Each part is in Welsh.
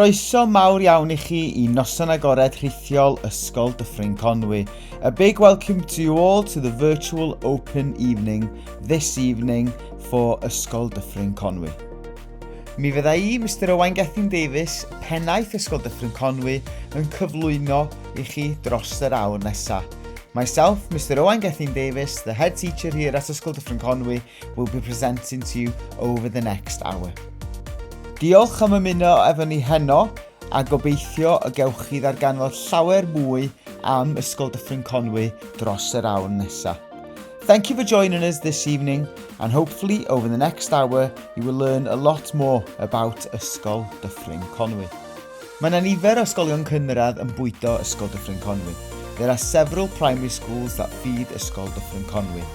Croeso mawr iawn I chi I Noson Agored Rhithiol Ysgol Dyffryn Conwy. A big welcome to you all to the virtual open evening this evening for Ysgol Dyffryn Conwy. Mi fydda I, Mr Owain Gethin Davies, pennaeth Ysgol Dyffryn Conwy, yn cyflwyno I chi dros yr awr nesaf. Myself, Mr Owain Gethin Davies, the head teacher here at Ysgol Dyffryn Conwy, will be presenting to you over the next hour. Diolch am ymuno efo ni heno a gobeithio y gewch chi ddarganfod llawer mwy am Ysgol Dyffryn Conwy dros yr awr nesaf. Thank you for joining us this evening and hopefully over the next hour you will learn a lot more about Ysgol Dyffryn Conwy. Mae yna nifer o ysgolion cynradd yn bwydo Ysgol Dyffryn Conwy. There are several primary schools that feed Ysgol Dyffryn Conwy.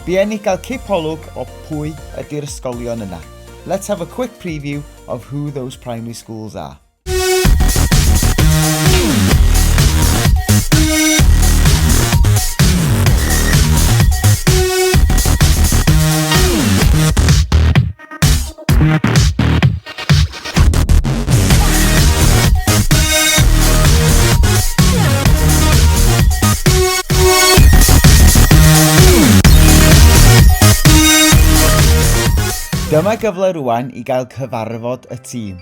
Bien I gael cipolwg o pwy ydy'r ysgolion yna. Let's have a quick preview of who those primary schools are. Dyma gyfle rwan I gael cyfarfod y tîm.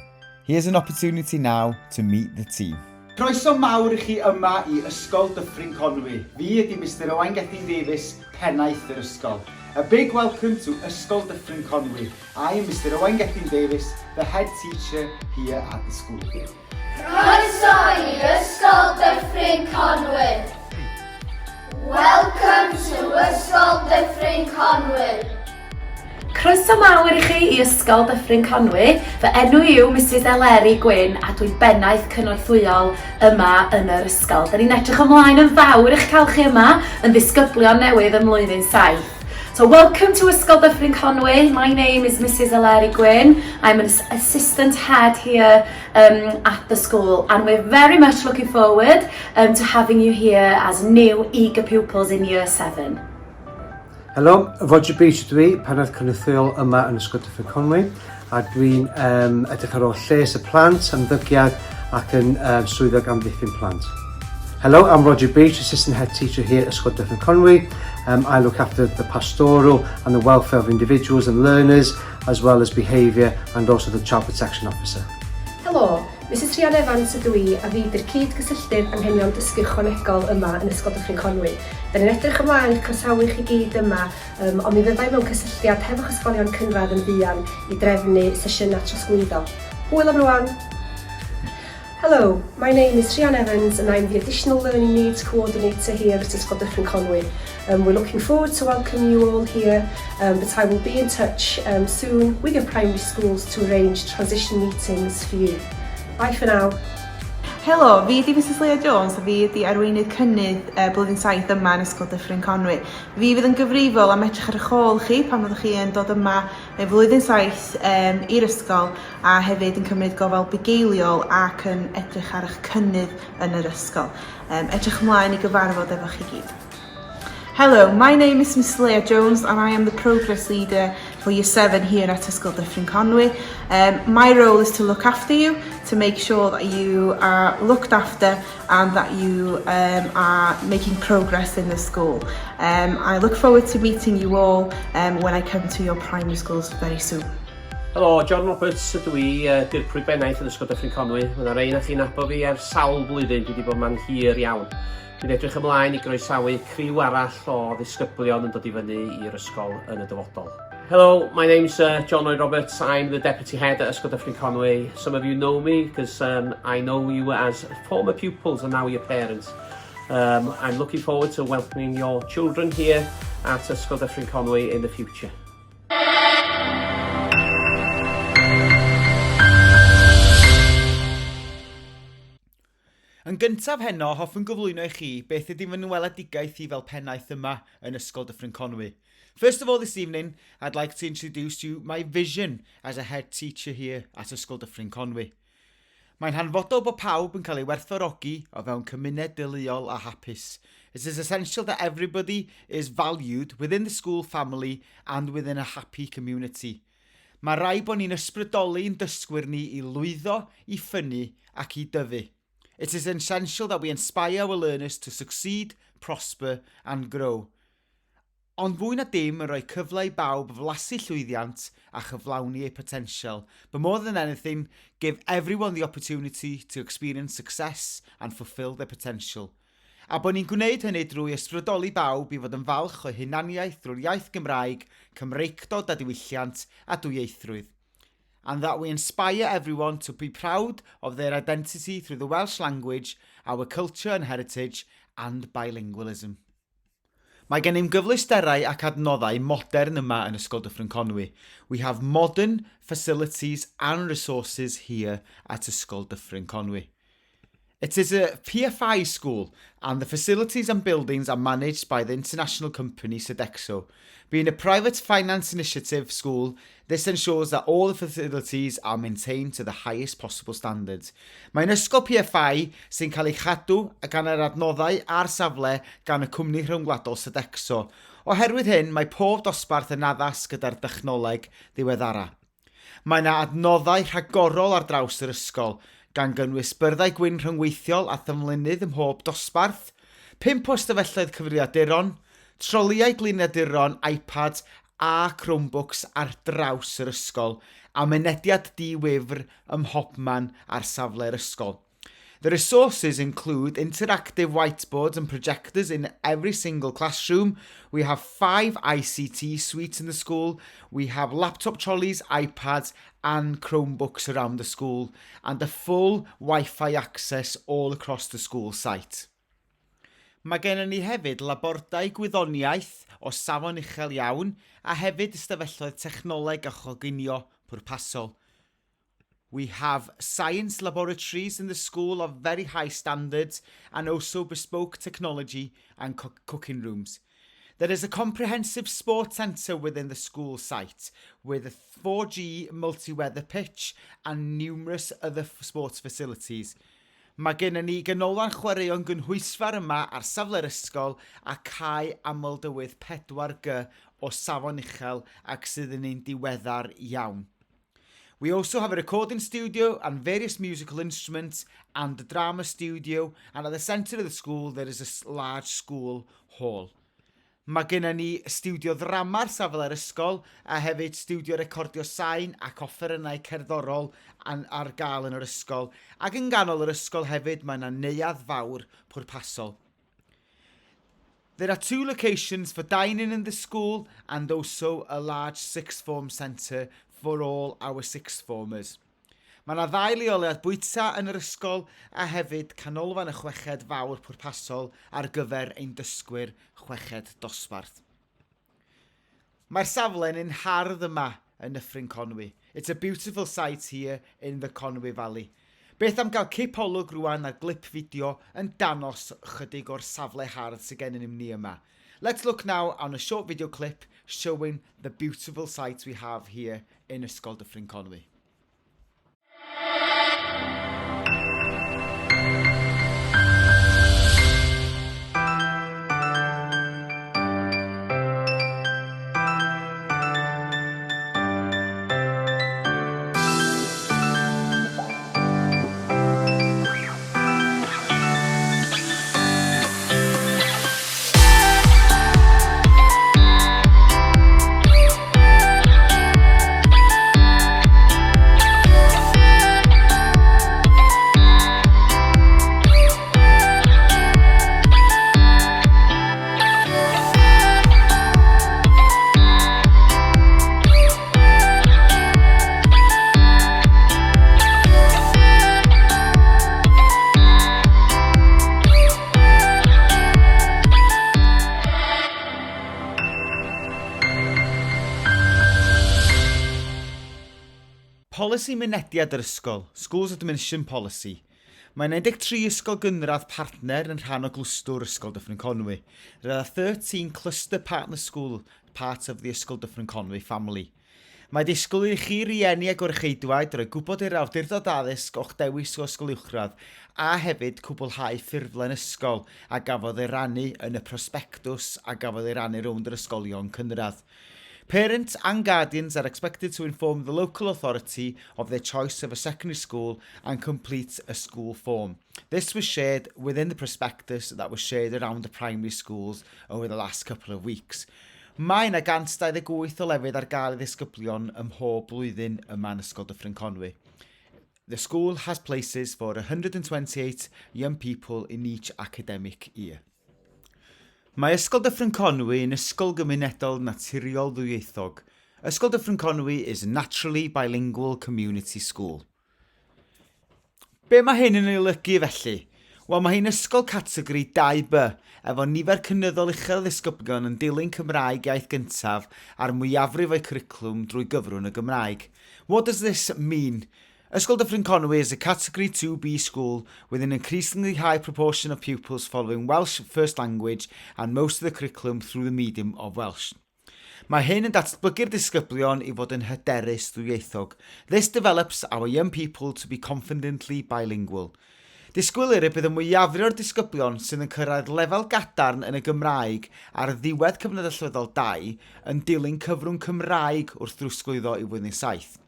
Here's an opportunity now to meet the team. Croeso mawr I chi yma I Ysgol Dyffryn Conwy. Fi ydi Mr Owain Gethin Davies, pennaeth yr ysgol. A big welcome to Ysgol Dyffryn Conwy. I am Mr Owain Gethin Davies, the head teacher here at the school. Croeso I Ysgol Dyffryn Conwy. Welcome to Ysgol Dyffryn Conwy. Croeso mawr I chi I Ysgol Dyffryn Conwy. Fy enw yw Mrs Eleri Gwyn a dwi'n bennaeth cynorthwyol yma yn yr ysgol. Da ni'n edrych ymlaen yn fawr i'ch cael chi yma yn ddisgyblion newydd ym mlwyddyn saith. So welcome to Ysgol Dyffryn Conwy. My name is Mrs Eleri Gwyn. I'm an assistant head here at the school and we're very much looking forward to having you here as new eager pupils in year 7. Helo, Roger Beach ydw I, pennaeth cynorthwyol yma yn Ysgol Dyffryn Conwy a dwi'n edrych ar ôl lles y plant, ymddygiad ac yn swyddog amddiffyn plant. Hello, I'm Roger Beach, assistant head teacher here at Ysgol Dyffryn Conwy. I look after the pastoral and the welfare of individuals and learners as well as behaviour and also the child protection officer. Helo, Mrs Rhian Evans ydw I a fi ydy'r cyd-gysylltydd anghenion dysgu ychwanegol yma yn Ysgol Dyffryn Conwy. Da ni'n edrych ymlaen i'ch croesawu chi gyd yma, ond mi fyddai mewn cysylltiad hefo'ch ysgolion cynradd yn fuan I drefnu sesiynau trosglwyddo. Hwyl everyone! Hello, my name is Rhian Evans and I'm the Additional Learning Needs Coordinator here at Ysgol Dyffryn Conwy. We're looking forward to welcome you all here, but I will be in touch soon with your primary schools to arrange transition meetings for you. Bye for now. Helo, fi ydi Mrs Leah Jones a fi ydi arweinydd cynnydd blwyddyn saith yma yn Ysgol Dyffryn Conwy. Fi fydd yn gyfrifol am edrych ar eich ôl chi pan fyddwch chi yn dod yma flwyddyn saith i'r ysgol a hefyd yn cymryd gofal bugeiliol ac yn edrych ar eich cynnydd yn yr ysgol. Edrych ymlaen I gyfarfod efo chi gyd. Hello, my name is Miss Leah Jones and I am the Progress Leader for Year 7 here at Ysgol Dyffryn Conwy. My role is to look after you, to make sure that you are looked after and that you are making progress in the school. I look forward to meeting you all when I come to your primary schools very soon. Helo, John Roberts ydw I, dirprwy bennaeth yn Ysgol Dyffryn Conwy. Mae yna rhain a chi'n nabod fi ers sawl blwyddyn, dwi wedi bod ma'n hir iawn. Dwi'n edrych ymlaen I groesawu criw arall o ddisgyblion yn dod I fyny i'r ysgol yn y dyfodol. Hello, my name's John Lloyd Roberts. I'm the Deputy Head at Ysgol Dyffryn Conwy. Some of you know me because I know you as former pupils and now your parents. I'm looking forward to welcoming your children here at Ysgol Dyffryn Conwy in the future. Yn gyntaf heno, hoffwn gyflwyno I chi beth ydy fy weledigaeth I fel pennaeth yma yn Ysgol Dyffryn Conwy. First of all this evening, I'd like to introduce you my vision as a head teacher here at Ysgol Dyffryn Conwy. Mae'n hanfodol bod pawb yn cael ei werthfawrogi o fewn cymuned deuluol a hapus. It is essential that everybody is valued within the school family and within a happy community. Mae rai bod ni'n ysbrydoli'n dysgwyr ni i lwyddo, i ffynnu ac i dyfu. It is essential that we inspire our learners to succeed, prosper and grow. Ond fwy na dim yn rhoi cyfle i bawb flasu llwyddiant a chyflawni eu potensial. But more than anything, give everyone the opportunity to experience success and fulfill their potential. A bod ni'n gwneud hynny drwy ysbrydoli bawb i fod yn falch o hunaniaeth drwy'r iaith Gymraeg, Cymreicdod a diwylliant a dwyieithrwydd. And that we inspire everyone to be proud of their identity through the Welsh language, our culture and heritage and bilingualism. Mae gen i'n gyfleusterau ac adnoddau modern yma yn Ysgol Dyffryn Conwy. We have modern facilities and resources here at Ysgol Dyffryn Conwy. It is a PFI school and the facilities and buildings are managed by the international company Sodexo. Being a private finance initiative school, this ensures that all the facilities are maintained to the highest possible standards. Mae'n ysgol PFI sy'n cael ei chadw gan yr adnoddau a'r safle gan y cwmni rhyngwladol Sodexo. Oherwydd hyn, mae pob dosbarth yn addas gyda'r dechnoleg ddiweddara. Mae yna adnoddau rhagorol ar draws yr ysgol, gan gynnwys byrddau gwyn rhyngweithiol a thymlynydd ym mhob dosbarth, 5 o ystafelloedd cyfrifiaduron, troliau gliniaduron, iPads a Chromebooks ar draws yr ysgol, a mynediad di-wifr ym mhobman ar safle'r ysgol. The resources include interactive whiteboards and projectors in every single classroom. We have 5 ICT suites in the school. We have laptop trolleys, iPads and Chromebooks around the school and a full Wi-Fi access all across the school site. Mae gennym ni hefyd labordau gwyddoniaeth o safon uchel iawn a hefyd ystafelloedd technoleg a choginio pwrpasol. We have science laboratories in the school of very high standards and also bespoke technology and cooking rooms. There is a comprehensive sports centre within the school site with a 4G multi-weather pitch and numerous other sports facilities. Mae gennym ni ganolfan chwaraeon gynhwysfar yma ar safle'r ysgol a cae amldywydd 4G o safon uchel ac sydd yn un diweddar iawn. We also have a recording studio and various musical instruments and a drama studio, and at the centre of the school there is a large school hall. Mae gennym ni studio ddrama ar safle'r ysgol a hefyd studio recordio sain ac offerynnau cerddorol ar gael yn yr ysgol, ac yn ganol yr ysgol hefyd mae yna neuadd fawr pwrpasol. There are 2 locations for dining in the school and also a large sixth form centre for all our sixth formers. Mae yna 2 leoliad bwyta yn yr ysgol a hefyd canolfan y chweched fawr pwrpasol ar gyfer ein dysgwyr chweched dosbarth. Mae'r safle'n un hardd yma yn Dyffryn Conwy. It's a beautiful site here in the Conwy Valley. Beth am gael cipolwg rwan a glip fideo yn danos chydig o'r safle hardd sydd gennym ni yma. Let's look now on a short video clip showing the beautiful sights we have here in Ysgol Dyffryn Conwy. Polisi mynediad yr ysgol, Schools Administration Policy. Mae'n 13 ysgol gynradd partner yn rhan o glwstwr Ysgol Dyffryn Conwy. There are 13 cluster partner school part of the Ysgol Dyffryn Conwy family. Mae disgwyl i chi rieni a gorcheidwaid roi gwybod i'r awdurdod addysg o'ch dewis o ysgol uwchradd a hefyd cwblhau ffurflen ysgol a gafodd ei rannu yn y Prospectus a gafodd ei rannu rownd yr ysgolion cynradd. Parents and guardians are expected to inform the local authority of their choice of a secondary school and complete a school form. This was shared within the prospectus that was shared around the primary schools over the last couple of weeks. Mae 'na 128 o lefydd ar gael i ddisgyblion ym mhob blwyddyn yma yn Ysgol Dyffryn Conwy. The school has places for 128 young people in each academic year. Mae Ysgol Dyffryn Conwy yn ysgol gymunedol naturiol ddwyieithog. Ysgol Dyffryn Conwy is a naturally bilingual community school. Be mae hyn yn ei olygu felly? Wel, mae hi'n ysgol categori 2B, efo nifer cynyddol uchel ddisgyblion yn dilyn Cymraeg iaith gyntaf a'r mwyafrif o'i cwricwlwm drwy gyfrwng y Gymraeg. What does this mean? Ysgol Dyffryn Conwy is a Category 2B school with an increasingly high proportion of pupils following Welsh first language and most of the curriculum through the medium of Welsh. Mae hyn yn datblygu'r disgyblion i fod yn hyderus ddwyieithog. This develops our young people to be confidently bilingual. Disgwylir y bydd y mwyafrif o'r disgyblion sydd yn cyrraedd lefel gadarn yn y Gymraeg ar ddiwedd cyfnod allweddol 2 yn dilyn cyfrwng Cymraeg wrth drosglwyddo i flwyddyn 7.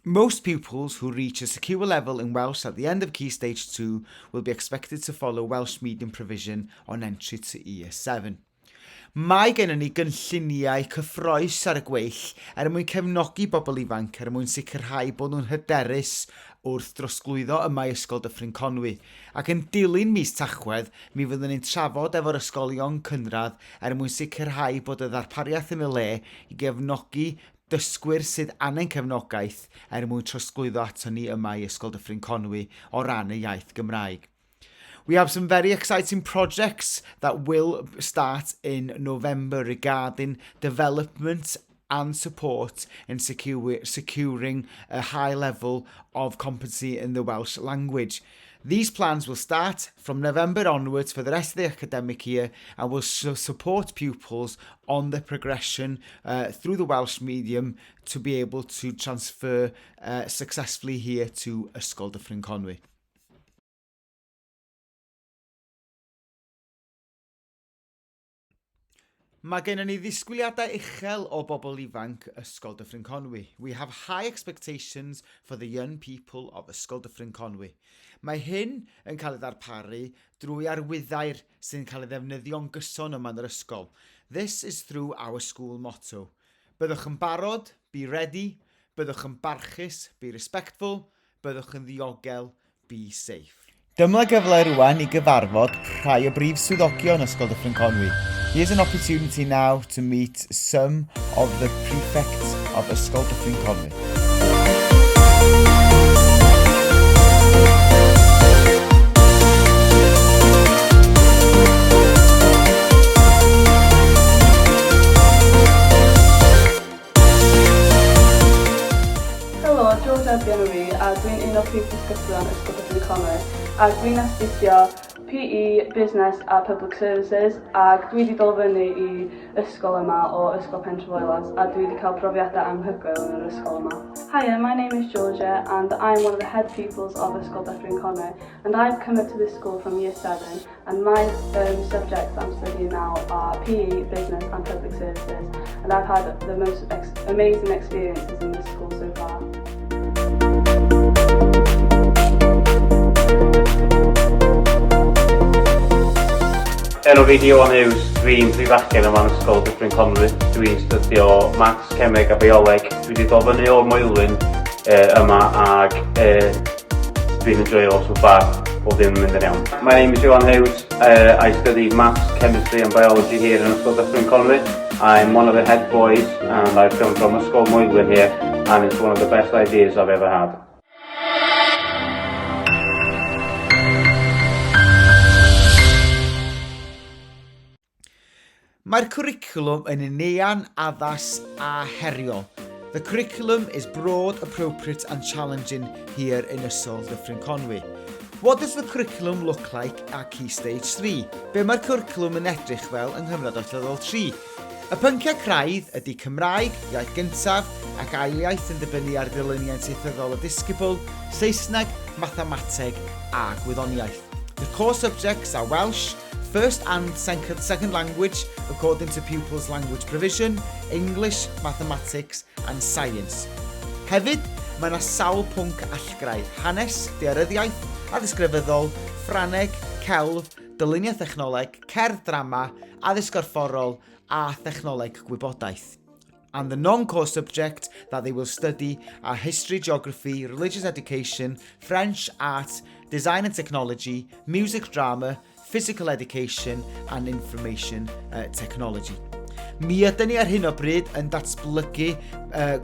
Most pupils who reach a secure level in Welsh at the end of Key Stage 2 will be expected to follow Welsh medium provision on entry to Year 7. Mae gennym ni gynlluniau cyffroes ar y gweill mwyn cefnogi bobl ifanc mwyn sicrhau bod nhw'n hyderus wrth drosglwyddo yma i Ysgol Dyffryn Conwy. Ac yn dilyn mis Tachwedd, mi fyddwn ni'n trafod efo'r ysgolion cynradd mwyn sicrhau bod y ddarpariaeth yn y le i gefnogi dysgwyr sydd anen cefnogaeth mwyn trosglwyddo ato ni yma i Ysgol Dyffryn Conwy o ran y iaith Gymraeg. We have some very exciting projects that will start in November regarding development and support in securing a high level of competency in the Welsh language. These plans will start from November onwards for the rest of the academic year and will support pupils on the progression through the Welsh medium to be able to transfer successfully here to Ysgol Dyffryn Conwy. Mae gennym ni ddisgwyliadau uchel o bobl ifanc Ysgol Dyffryn Conwy. We have high expectations for the young people of Ysgol Dyffryn Conwy. Mae hyn yn cael ei ddarparu drwy arwyddau'r sy'n cael ei ddefnyddio'n gyson yma yn yr ysgol. This is through our school motto. Byddwch yn barod, be ready. Byddwch yn barchus, be respectful. Byddwch yn ddiogel, be safe. Dyma gyfle rwan i gyfarfod rhai o brif swyddogion Ysgol Dyffryn Conwy. Here's an opportunity now to meet some of the prefects of Ysgol Dyffryn Conwy. Helo, George Edgar fi, a dwi'n un o'r prif disgyblion Ysgol Dyffryn Conwy, a dwi'n astudio PE, Business a Public Services, ac dwi wedi dod fyny i ysgol yma o Ysgol Pentref a dwi wedi cael profiadau anhygoel yn yr ysgol yma. Hiya, my name is Georgia and I'm one of the head pupils of Ysgol Dyffryn Conwy, and I've come into this school from Year 7, and my subjects I'm studying now are PE, Business and Public Services, and I've had the most amazing experiences in this school so far. Enw fi Iwan Hughes, dwi'n brifachgen yma yn Ysgol Dyffryn Conwy. Dwi'n studio Maths, Cemeg a Bioleg. Dwi wedi dod fyny o'r Moelwyn yma ac dwi'n enjoyo so far, bob dim yn mynd yn iawn. My name is Iwan Hughes. I study Maths, Chemistry and Biology here in Ysgol Dyffryn Conwy. I'm one of the head boys and I've come from Ysgol Moelwyn here and it's one of the best ideas I've ever had. Mae'r cwricwlwm yn eang, addas a heriol. The curriculum is broad, appropriate and challenging here in Ysgol Dyffryn Conwy. What does the curriculum look like at Key Stage 3? Be mae'r cwricwlwm yn edrych fel yng nghyfnod allweddol 3? Y pynciau craidd ydy Cymraeg, iaith gyntaf ac ail iaith yn dibynnu ar dilyniant ieithyddol o disgybl, Saesneg, mathemateg a gwyddoniaeth. The core subjects are Welsh, first and second language according to pupils' language provision, English, mathematics and science. Hefyd, mae yna sawl pwnc allgrau, hanes, daearyddiaeth, addysg grefyddol, Ffrangeg, celf, dyluniau thechnoleg, cerdd drama, addysg corfforol a thechnoleg gwybodaeth. And the non-core subject that they will study are history, geography, religious education, French, art, design and technology, music, drama, physical education and information technology. Mi ydyn ni ar hyn o bryd yn datblygu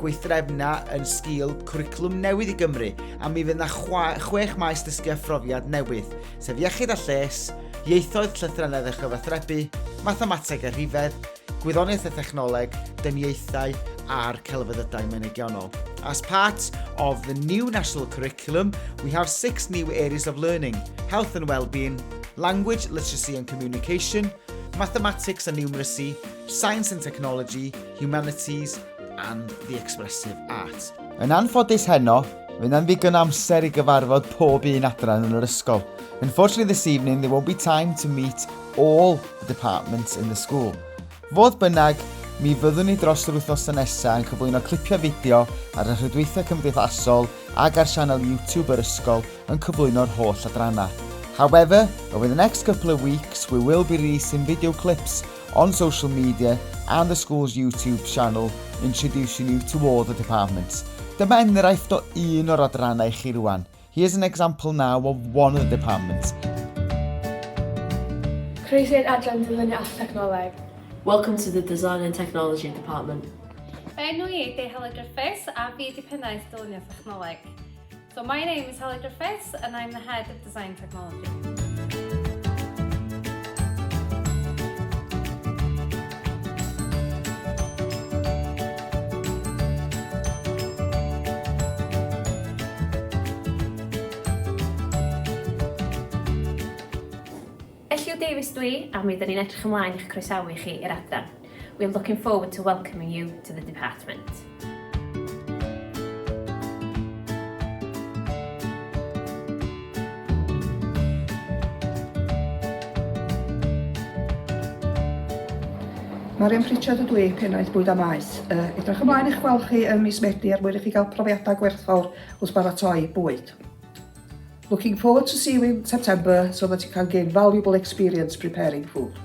gweithdrefna yn sgil cwricwlwm newydd i Gymru a mi fydd yna 6 maes dysgu a phrofiad newydd, sef iechyd a lles, ieithoedd, llythrennedd a chyfathrebu, mathemateg a rhifedd, gwyddoniaeth a thechnoleg, dyniaethau a'r celfyddydau menegionnol. As part of the new national curriculum, we have 6 new areas of learning: health and well-being, language, literacy and communication, mathematics and numeracy, science and technology, humanities and the expressive arts. Yn anffodus heno, fydd na'n ddigon amser i gyfarfod pob un adran yn yr ysgol. Unfortunately this evening there won't be time to meet all the departments in the school. Fodd bynnag, mi fyddwn ni dros yr wythnos nesaf yn cyflwyno clipio fideo ar y rhydweithiau cymdeithasol ag ar sianel YouTube yr ysgol yn cyflwyno'r holl adrannau. However, over the next couple of weeks, we will be releasing video clips on social media and the school's YouTube channel, introducing you to all the departments. Dyma enghraifft o un o'r adrannau I chi rwan. Here's an example now of one of the departments. Croeso i'r adran dilyn all technoleg. Welcome to the Design and Technology Department. Enw I ydy Helen Griffiths a fi ydy pennaeth dyluniau technoleg. So my name is Helen Griffiths and I'm the head of Design Technology. Davies dwi, a mi ydyn ni'n edrych ymlaen i'ch croesawu chi i'r adran. We're looking forward to welcoming you to the department. Marian Pritchard ydw I, pennaeth bwyd a maes. Edrych ymlaen i'ch gweld chi ym mis Medi er mwyn I chi gael profiadau gwerthfawr wrth baratoi bwyd. Looking forward to see you in September so that you can gain valuable experience preparing food.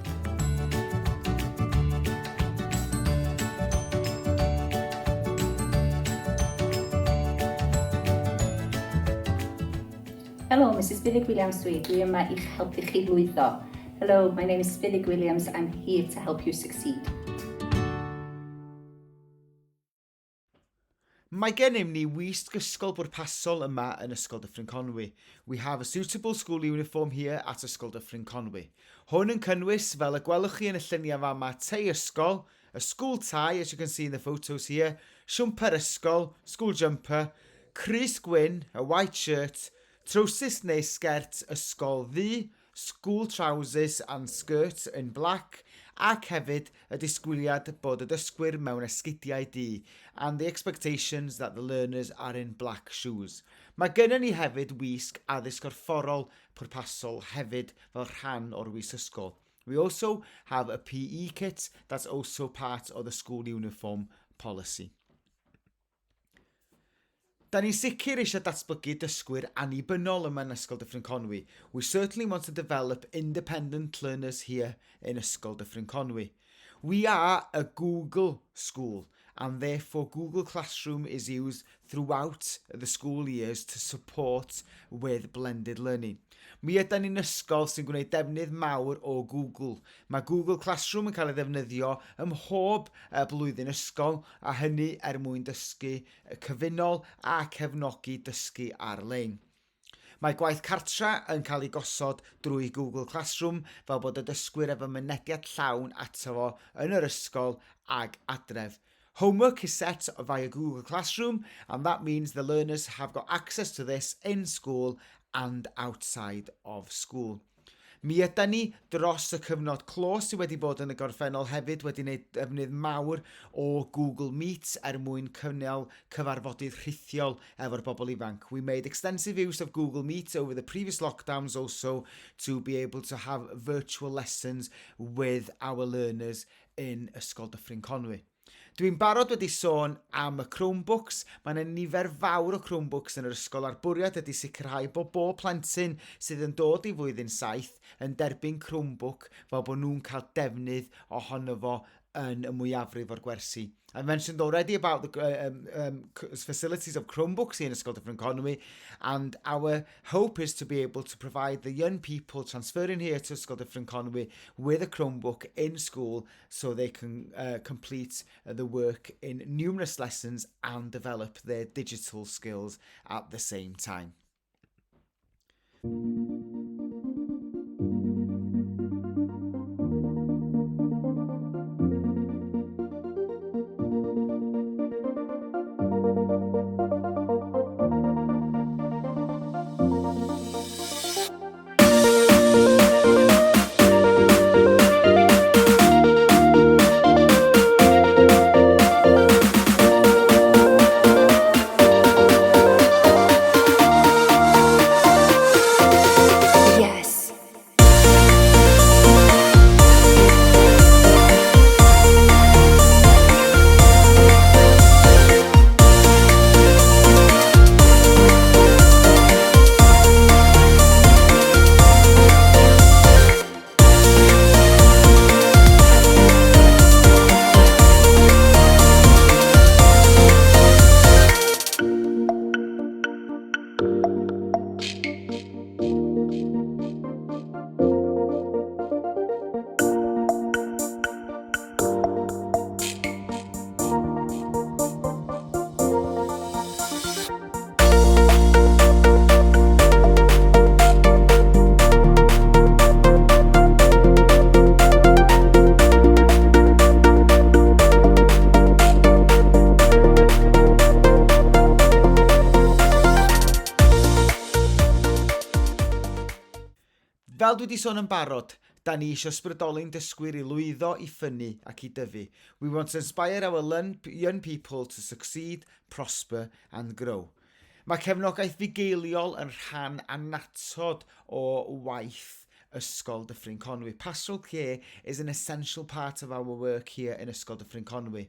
Hello, Mrs. Billig Williams dwi yma i'ch helpu chi lwyddo. Hello, my name is Billig Williams. I'm here to help you succeed. Mae gennym ni wisg ysgol bwrpasol yma yn Ysgol Dyffryn Conwy. We have a suitable school uniform here at Ysgol Dyffryn Conwy. Hwn yn cynnwys, fel y gwelwch chi yn y lluniau fama, tei ysgol, a school tie, as you can see in the photos here, siwmper ysgol, school jumper, crys gwyn, a white shirt, trowsus neu sgert ysgol ddu, school trousers and skirt in black, ac hefyd y disgwyliad bod y dysgwyr mewn esgidiau du, and the expectations that the learners are in black shoes. Mae gennym ni hefyd wisg addysg corfforol pwrpasol hefyd fel rhan o'r wisg ysgol. We also have a PE kit that's also part of the school uniform policy. Da ni sicr eisiau datblygu dysgwyr annibynnol yma yn Ysgol Dyffryn Conwy. We certainly want to develop independent learners here in Ysgol Dyffryn Conwy. We are a Google school, and therefore Google Classroom is used throughout the school years to support with blended learning. Mi ydyn ni'n ysgol sy'n gwneud defnydd mawr o Google. Mae Google Classroom yn cael ei ddefnyddio ym mhob blwyddyn ysgol, a hynny mwyn dysgu cyfunol a cefnogi dysgu ar-lein. Mae gwaith cartra yn cael ei gosod drwy Google Classroom fel bod y dysgwyr efo mynediad llawn ato fo yn yr ysgol ag adref. Homework is set via Google Classroom, and that means the learners have got access to this in school and outside of school. Mi yda ni dros y cyfnod clos sydd wedi bod yn y gorffennol hefyd wedi gwneud defnydd mawr o Google Meet mwyn cynnal cyfarfodydd rhithiol efo'r bobl ifanc. We made extensive use of Google Meet over the previous lockdowns also to be able to have virtual lessons with our learners in Ysgol Dyffryn Conwy. Dwi'n barod wedi sôn am y Chromebooks. Mae yna nifer fawr o Chromebooks yn yr ysgol a'r bwriad ydy sicrhau bod bob plentyn sydd yn dod i flwyddyn 7 yn derbyn Chromebook fel bod nhw'n cael defnydd ohono fo yn y mwyafrif o'r gwersi. I mentioned already about the facilities of Chromebooks in Ysgol Dyffryn Conwy, and our hope is to be able to provide the young people transferring here to Ysgol Dyffryn Conwy with a Chromebook in school so they can complete the work in numerous lessons and develop their digital skills at the same time. Fel dwi wedi sôn yn barod, da ni eisiau ysbrydoli'n dysgwyr i lwyddo, i ffynnu ac i dyfu. We want to inspire our young people to succeed, prosper and grow. Mae cefnogaeth fugeiliol yn rhan annatod o waith Ysgol Dyffryn Conwy. Pastoral care is an essential part of our work here in Ysgol Dyffryn Conwy.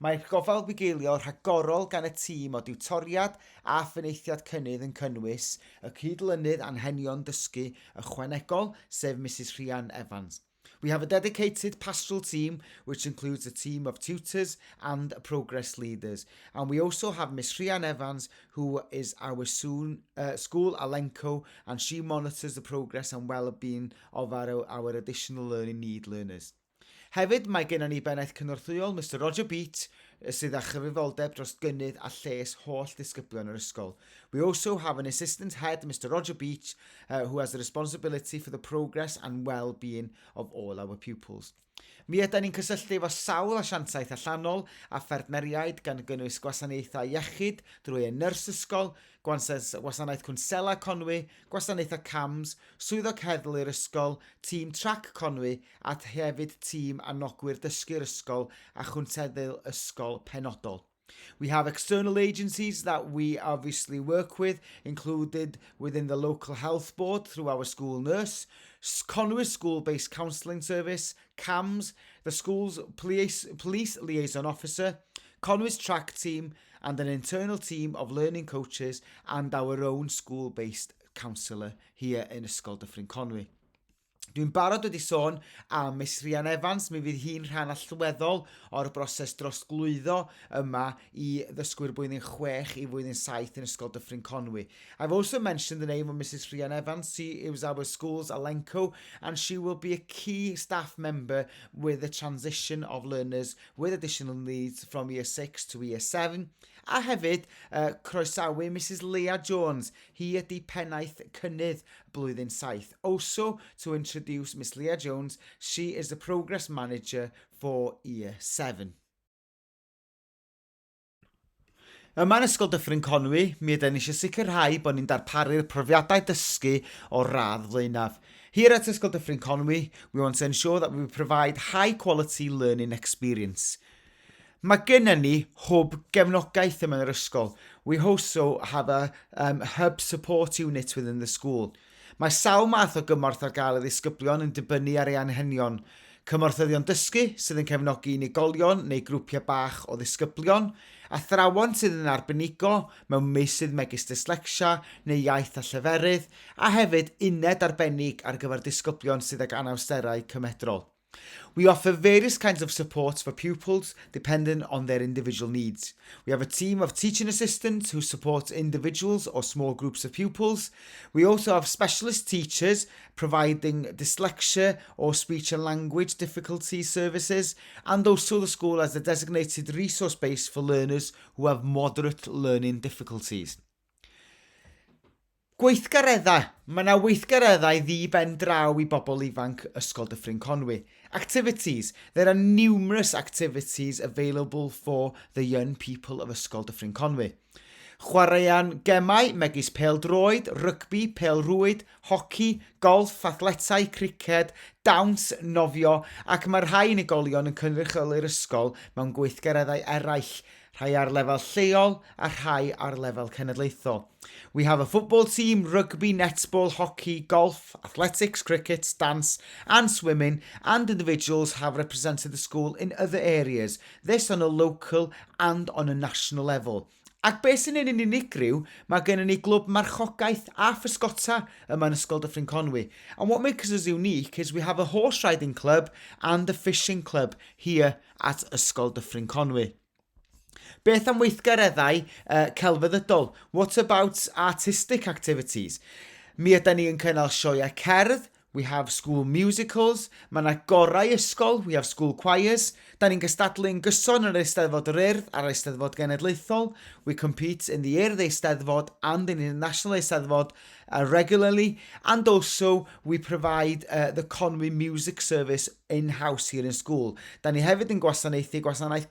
Mae'r gofal bugeiliol rhagorol gan y tîm o diwtoriad a pheneithiad cynnydd yn cynnwys y cydlynydd anghenion dysgu ychwanegol, sef Mrs Rhian Evans. We have a dedicated pastoral team, which includes a team of tutors and progress leaders. And we also have Miss Rhian Evans, who is our school Alenco, and she monitors the progress and well-being of our additional learning need learners. Hefyd, mae gennym ni bennaeth cynorthwyol, Mr Roger Beat, sydd â chyfrifoldeb dros gynnydd a lles holl ddisgyblion yr ysgol. We also have an assistant head, Mr Roger Beach, who has the responsibility for the progress and well-being of all our pupils. Mi ydyn ni'n cysylltu efo sawl asiantaeth allanol a phertneriaid gan gynnwys gwasanaethau iechyd drwy y nyrs ysgol, gwasanaeth Cwnsela Conwy, gwasanaethau CAMS, swyddog heddlu'r ysgol, tîm Trac Conwy a hefyd tîm anogwyr dysgu'r ysgol a chwnteddyl ysgol penodol. We have external agencies that we obviously work with, included within the local health board through our school nurse, Conwy School-Based Counselling Service, CAMS, the school's police liaison officer, Conwy's track team, and an internal team of learning coaches and our own school-based counsellor here in Ysgol Dyffryn Conwy. Dwi'n barod wedi sôn am Miss Rhian Evans, mi fydd hi'n rhan allweddol o'r broses dros glwyddo yma i ddysgwyr blwyddyn 6 i flwyddyn 7 yn Ysgol Dyffryn Conwy. I've also mentioned the name of Mrs Rhian Evans. She was our school's Alenco, and she will be a key staff member with the transition of learners with additional needs from year 6 to year 7. A hefyd, croesawu Mrs Leah Jones. Hi ydi pennaeth cynnydd blwyddyn 7. Also, to introduce Miss Leah Jones, she is the progress manager for year 7. Yma yn Ysgol Dyffryn Conwy, mi ydyn ni eisiau sicrhau bod ni'n darparu'r profiadau dysgu o radd flaenaf. Here at Ysgol Dyffryn Conwy, we want to ensure that we provide high-quality learning experience. Mae gennym ni hwb gefnogaeth yma yn yr ysgol. We also have a hub support unit within the school. Mae sawl math o gymorth ar gael y ddisgyblion yn dibynnu ar ei anghenion. Cymorthyddion dysgu sydd yn cefnogi unigolion neu grwpiau bach o ddisgyblion, athrawon sydd yn arbenigo mewn meysydd megis dyslexia neu iaith a lleferydd, a hefyd uned arbennig ar gyfer disgyblion sydd ag anawsterau cymedrol. We offer various kinds of supports for pupils depending on their individual needs. We have a team of teaching assistants who support individuals or small groups of pupils. We also have specialist teachers providing dyslexia or speech and language difficulty services, and also the school has a designated resource base for learners who have moderate learning difficulties. Gweithgareddau. Mae yna weithgareddau ddi-ben draw i bobl ifanc Ysgol Dyffryn Conwy. Activities. There are numerous activities available for the young people of Ysgol Dyffryn Conwy. Chwaraean gemau megis pêl-droed, rygbi, pêl-rwyd, hoci, golf, athletau, criced, dawns, nofio, ac mae rhai unigolion yn cynrychiolu'r ysgol mewn gweithgareddau eraill, rhai ar lefel lleol a rhai ar lefel cenedlaethol. We have a football team, rugby, netball, hockey, golf, athletics, cricket, dance and swimming, and individuals have represented the school in other areas, this on a local and on a national level. Ac beth sy'n ein unigryw, mae gennym ni glwb marchogaeth a physgota yma yn Ysgol Dyffryn Conwy. And what makes us unique is we have a horse riding club and a fishing club here at Ysgol Dyffryn Conwy. Beth am weithgareddau celfyddydol? What about artistic activities? Mi ydyn ni yn cynnal sioeau cerdd, we have school musicals, mae yna gorau ysgol, we have school choirs, da ni'n gystadlu'n gyson yn yr Eisteddfod yr Urdd a'r Eisteddfod Genedlaethol, we compete in the Urdd Eisteddfod and in the National Eisteddfod regularly, and also we provide the Conwy Music Service in-house here in school. Da ni hefyd yn gwasanaeth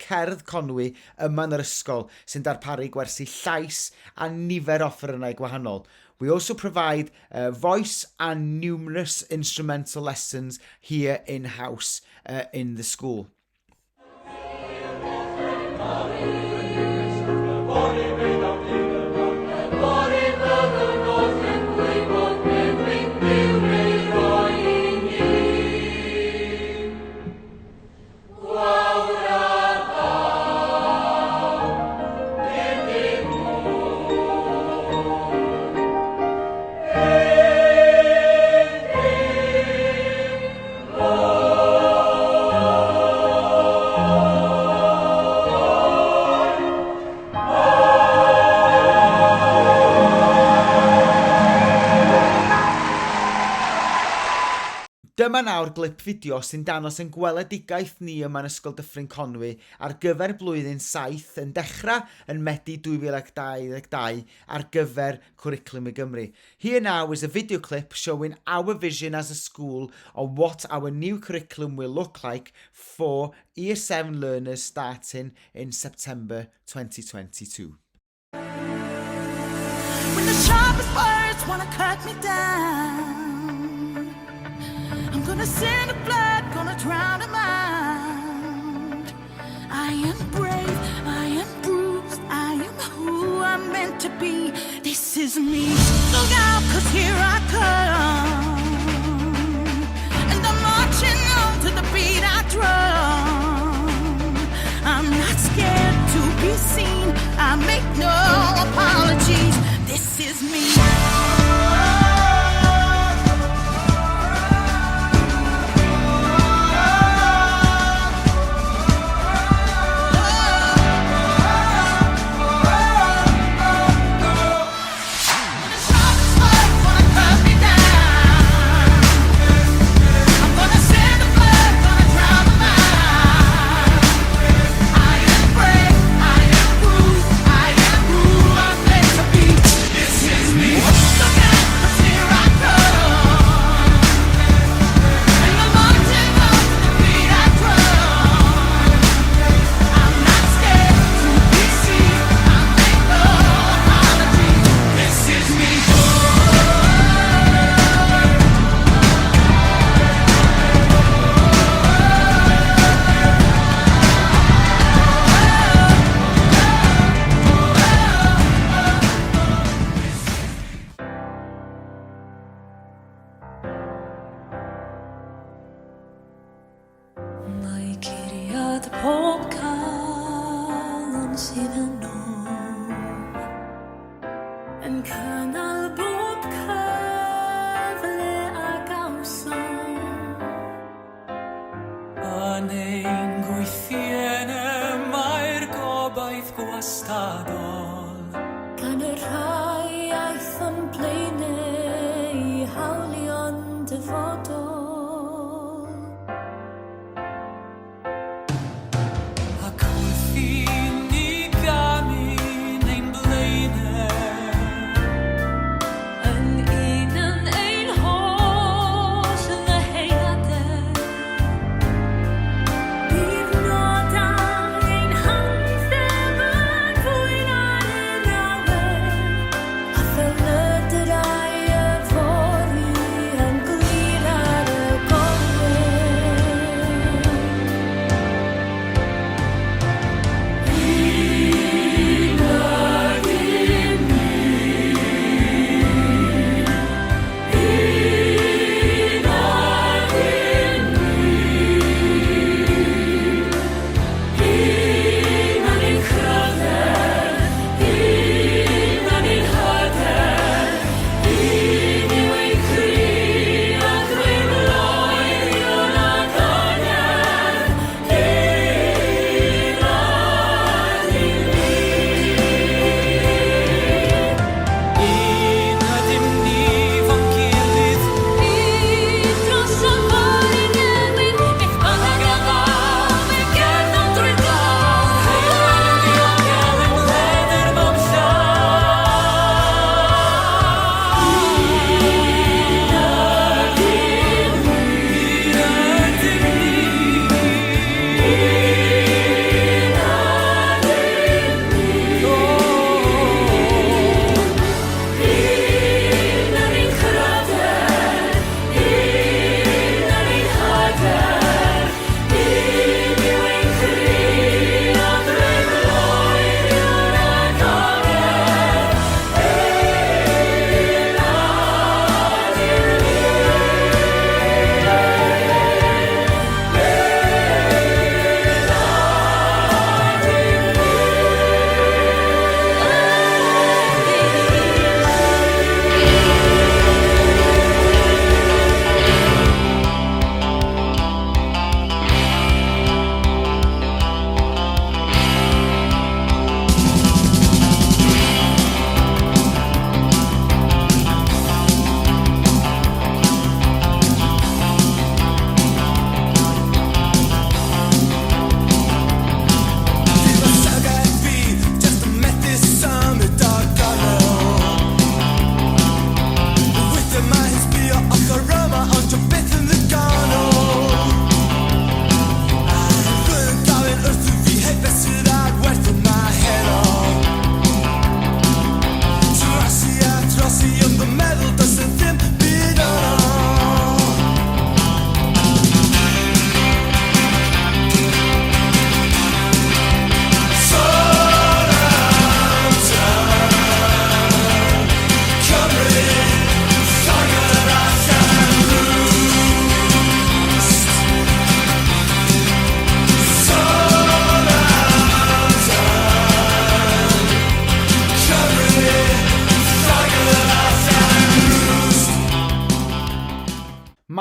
cerdd Conwy yma yn yr ysgol sy'n darparu gwersi llais a nifer offerynnau gwahanol. We also provide voice and numerous instrumental lessons here in-house in the school. Dyma nawr glip fideo sy'n dangos yn gweledigaeth ni yma yn Ysgol Dyffryn Conwy ar gyfer blwyddyn 7 yn dechrau yn Medi 2022 ar gyfer Cwricwlwm i Gymru. Here now is a video clip showing our vision as a school of what our new curriculum will look like for Year 7 learners starting in September 2022. When the sharpest words want to cut me down, I'm gonna send a flood, gonna drown them out. I am brave, I am bruised, I am who I'm meant to be. This is me. Look out, 'cause here I come, and I'm marching on to the beat I drum. I'm not scared to be seen, I make no apologies. This is me. When the sharpest words wanna cut me down, sydd yno yn cynnal bob cyfle a gawson yn ein gweithien mae'r gobaith gwastadol gan y rhai aeth o'n blaenau i hawlion dyfodol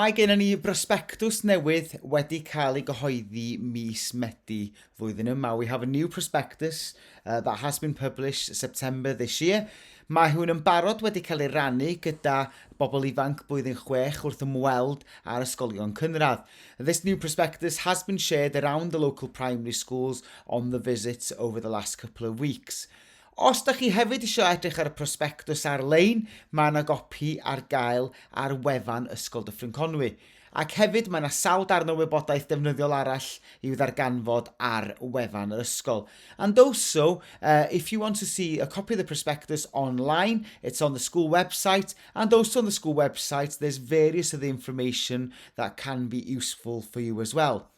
Mae gennym ni Prospectus newydd wedi cael ei gyhoeddi mis Medi flwyddyn yma. We have a new prospectus that has been published September this year. Mae hwn yn barod wedi cael ei rannu gyda bobl ifanc blwyddyn 6 wrth ymweld ar ysgolion cynradd. This new prospectus has been shared around the local primary schools on the visits over the last couple of weeks. Os da chi hefyd eisiau edrych ar y prospectus ar-lein, mae yna gopi ar gael ar wefan Ysgol Dyffryn Conwy. Ac hefyd mae yna sawl darn o wybodaeth defnyddiol arall i'w ddarganfod ar wefan yr ysgol. And also, if you want to see a copy of the prospectus online, it's on the school website. And also on the school website, there's various of the information that can be useful for you as well.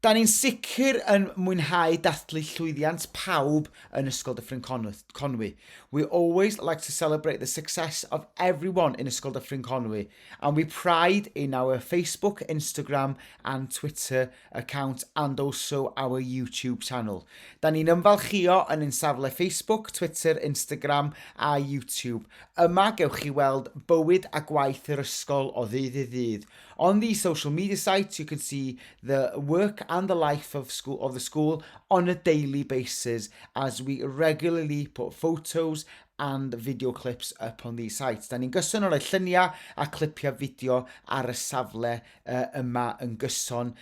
Da ni'n sicr yn mwynhau dathlu llwyddiant pawb yn Ysgol Dyffryn Conwy. We always like to celebrate the success of everyone in Ysgol Dyffryn Conwy, and we pride in our Facebook, Instagram and Twitter account and also our YouTube channel. Da ni'n ymfalchio yn ein safle Facebook, Twitter, Instagram a YouTube. Yma gewch chi weld bywyd a gwaith yr ysgol o ddydd i ddydd. On these social media sites, you can see the work and the life of the school on a daily basis as we regularly put photos and video clips up on these sites. Da ni'n gyson o'r lluniau a clipiau fideo ar y safle yma yn gyson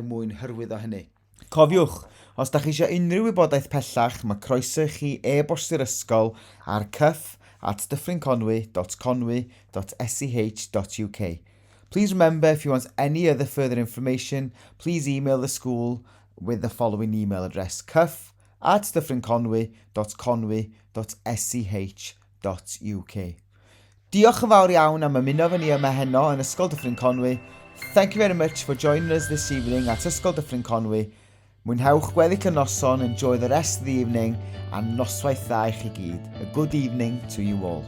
mwyn hyrwyddo hynny. Cofiwch, os da chi eisiau unrhyw wybodaeth pellach, mae croeso chi e-bosti'r ysgol ar cuff@dyffrynconwy.sch.uk. Please remember, if you want any other further information, please email the school with the following email address: cuff@dyffrynconwy.sch.uk. Diolch yn fawr iawn am ymuno fy ni yma heno yn Ysgol Dyffryn Conwy. Thank you very much for joining us this evening at Ysgol Dyffryn Conwy. Mwynhewch gweddill y noson, enjoy the rest of the evening, a noswaith dda i chi gyd. A good evening to you all.